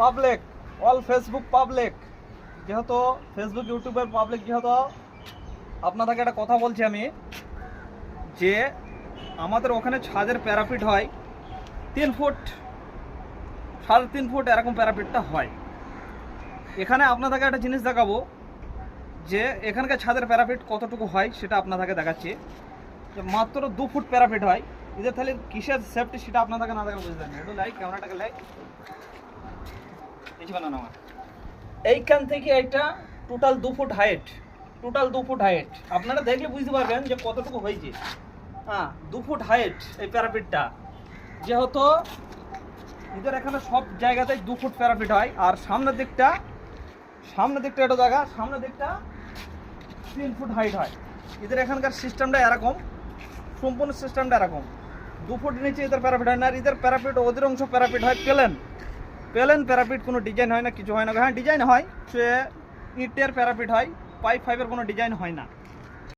Public, all Facebook public, যেহেতু Facebook ইউটিউবের public, যেহেতু আপনাদেরকে একটা কথা বলছি আমি, যে আমাদের ওখানে ছাদের প্যারাপিট হয় 3 ফুট 3.5 ফুট, এরকম প্যারাপিটটা হয়। এখানে আপনাদেরকে একটা জিনিস দেখাবো যে এখানকার ছাদের প্যারাপিট কতটুকু হয়, সেটা আপনাদেরকে দেখাচ্ছি। যে মাত্র 2 ফুট প্যারাপিট হয়। এদের তাহলে কিসের সেফটি সেটা আপনাদেরকে না দেখে বুঝতে পারবেন। একটু লাইক, ক্যামেরাটাকে লাইক, কিছু বানানো আমার এইখান থেকে এটা total 2 foot height, total 2 foot height. আপনারা দেখলে বুঝতে পারবেন যে কতটুকু হয়েছে। হ্যাঁ, 2 ফুট হাইট এই প্যারাপিটটা। যেহেতু এদের এখানে সব জায়গাতেই 2 ফুট প্যারাপিট হয়। আর সামনের দিকটা একটা জায়গা, সামনের দিকটা 3 ফুট হাইট হয়। এদের এখানকার সিস্টেমটা এরকম, সম্পূর্ণ সিস্টেমটা এরকম। 2 ফুট নিচে এদের প্যারাপিট হয় না। আর এদের প্যারাপিট অধিকাংশ প্যারাপিট হয় প্লেন প্যারাপিট, কোনো ডিজাইন হয় না, কিছু হয় না। হ্যাঁ, ডিজাইন হয়, সে ইটের প্যারাপিট হয়, পাইপ ফাইভের কোনো ডিজাইন হয় না।